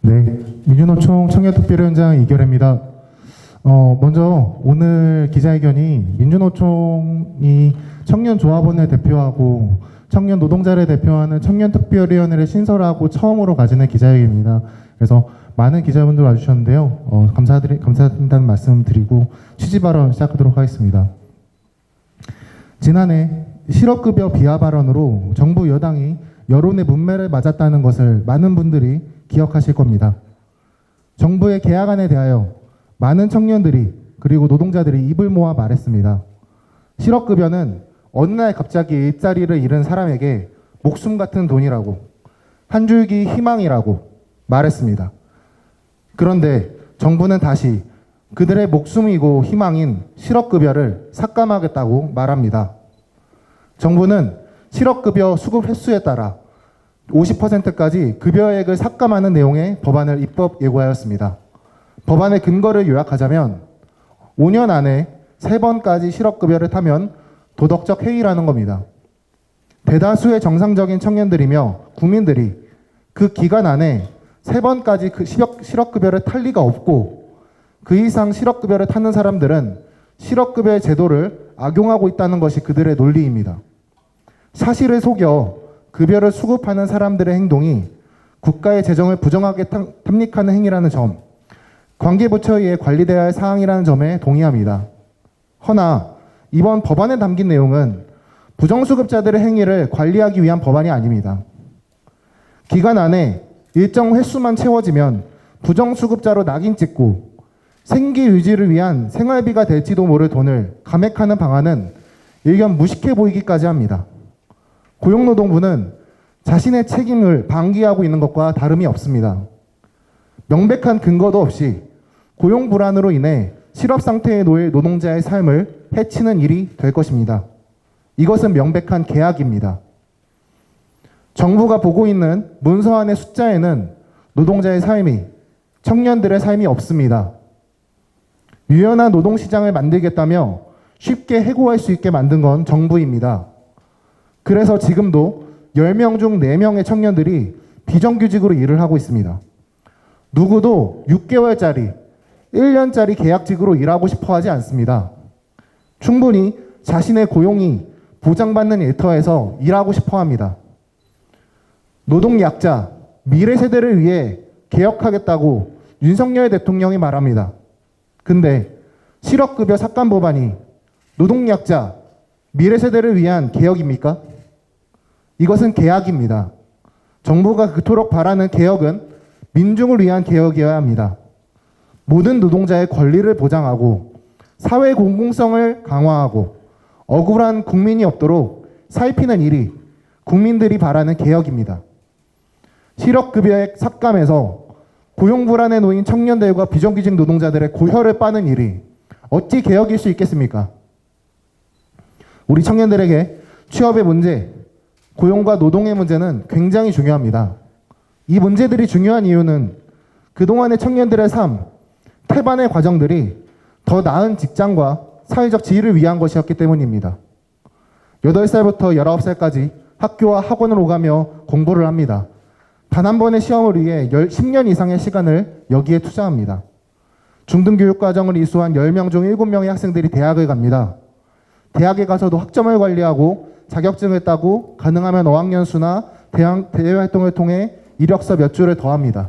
네, 민주노총 청년특별위원장 이결혜입니다. 먼저 오늘 기자회견이 민주노총이 청년조합원을 대표하고 청년 노동자를 대표하는 청년특별위원회를 신설하고 처음으로 가지는 기자회견입니다. 그래서 많은 기자분들 와주셨는데요. 감사드린다는 말씀 드리고 취지 발언 시작하도록 하겠습니다. 지난해 실업급여 비하 발언으로 정부 여당이 여론의 문매를 맞았다는 것을 많은 분들이 기억하실 겁니다. 정부의 계약안에 대하여 많은 청년들이 그리고 노동자들이 입을 모아 말했습니다. 실업급여는 어느 날 갑자기 일자리를 잃은 사람에게 목숨 같은 돈이라고, 한 줄기 희망이라고 말했습니다. 그런데 정부는 다시 그들의 목숨이고 희망인 실업급여를 삭감하겠다고 말합니다. 정부는 실업급여 수급 횟수에 따라 50%까지 급여액을 삭감하는 내용의 법안을 입법 예고하였습니다. 법안의 근거를 요약하자면 5년 안에 3번까지 실업급여를 타면 도덕적 해이라는 겁니다. 대다수의 정상적인 청년들이며 국민들이 그 기간 안에 3번까지 그 실업급여를 탈 리가 없고 그 이상 실업급여를 타는 사람들은 실업급여의 제도를 악용하고 있다는 것이 그들의 논리입니다. 사실을 속여 급여를 수급하는 사람들의 행동이 국가의 재정을 부정하게 탐닉하는 행위라는 점, 관계부처에 의해 관리되어야 할 사항이라는 점에 동의합니다. 허나 이번 법안에 담긴 내용은 부정수급자들의 행위를 관리하기 위한 법안이 아닙니다. 기간 안에 일정 횟수만 채워지면 부정수급자로 낙인 찍고 생계 유지를 위한 생활비가 될지도 모를 돈을 감액하는 방안은 일견 무식해 보이기까지 합니다. 고용노동부는 자신의 책임을 방기하고 있는 것과 다름이 없습니다. 명백한 근거도 없이 고용 불안으로 인해 실업 상태에 놓일 노동자의 삶을 해치는 일이 될 것입니다. 이것은 명백한 계약입니다. 정부가 보고 있는 문서안의 숫자에는 노동자의 삶이, 청년들의 삶이 없습니다. 유연한 노동시장을 만들겠다며 쉽게 해고할 수 있게 만든 건 정부입니다. 그래서 지금도 10명 중 4명의 청년들이 비정규직으로 일을 하고 있습니다. 누구도 6개월짜리, 1년짜리 계약직으로 일하고 싶어 하지 않습니다. 충분히 자신의 고용이 보장받는 일터에서 일하고 싶어 합니다. 노동약자, 미래 세대를 위해 개혁하겠다고 윤석열 대통령이 말합니다. 근데 실업급여 삭감 법안이 노동약자, 미래 세대를 위한 개혁입니까? 이것은 계약입니다. 정부가 그토록 바라는 개혁은 민중을 위한 개혁이어야 합니다. 모든 노동자의 권리를 보장하고 사회 공공성을 강화하고 억울한 국민이 없도록 살피는 일이 국민들이 바라는 개혁입니다. 실업급여액 삭감에서 고용 불안에 놓인 청년들과 비정규직 노동자들의 고혈을 빠는 일이 어찌 개혁일 수 있겠습니까? 우리 청년들에게 취업의 문제, 고용과 노동의 문제는 굉장히 중요합니다. 이 문제들이 중요한 이유는 그동안의 청년들의 삶, 태반의 과정들이 더 나은 직장과 사회적 지위를 위한 것이었기 때문입니다. 8살부터 19살까지 학교와 학원을 오가며 공부를 합니다. 단 한 번의 시험을 위해 10년 이상의 시간을 여기에 투자합니다. 중등교육과정을 이수한 10명 중 7명의 학생들이 대학을 갑니다. 대학에 가서도 학점을 관리하고 자격증을 따고 가능하면 어학연수나 대외활동을 통해 이력서 몇 줄을 더합니다.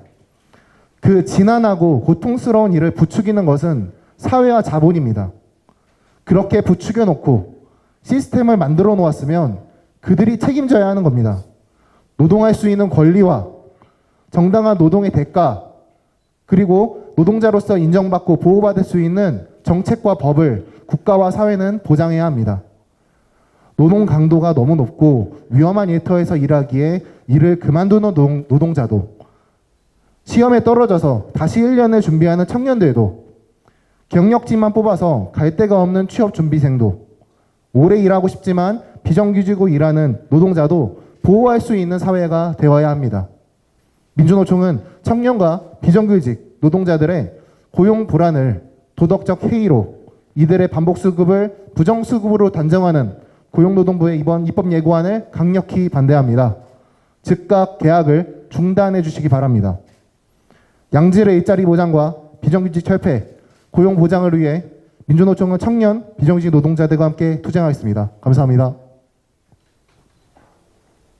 그 지난하고 고통스러운 일을 부추기는 것은 사회와 자본입니다. 그렇게 부추겨 놓고 시스템을 만들어 놓았으면 그들이 책임져야 하는 겁니다. 노동할 수 있는 권리와 정당한 노동의 대가, 그리고 노동자로서 인정받고 보호받을 수 있는 정책과 법을 국가와 사회는 보장해야 합니다. 노동 강도가 너무 높고 위험한 일터에서 일하기에 일을 그만두는 노동자도, 시험에 떨어져서 다시 1년을 준비하는 청년들도, 경력직만 뽑아서 갈 데가 없는 취업준비생도, 오래 일하고 싶지만 비정규직으로 일하는 노동자도 보호할 수 있는 사회가 되어야 합니다. 민주노총은 청년과 비정규직 노동자들의 고용 불안을 도덕적 해이로 이들의 반복수급을 부정수급으로 단정하는 고용노동부의 이번 입법 예고안을 강력히 반대합니다. 즉각 계약을 중단해 주시기 바랍니다. 양질의 일자리 보장과 비정규직 철폐, 고용 보장을 위해 민주노총은 청년, 비정규직 노동자들과 함께 투쟁하겠습니다. 감사합니다.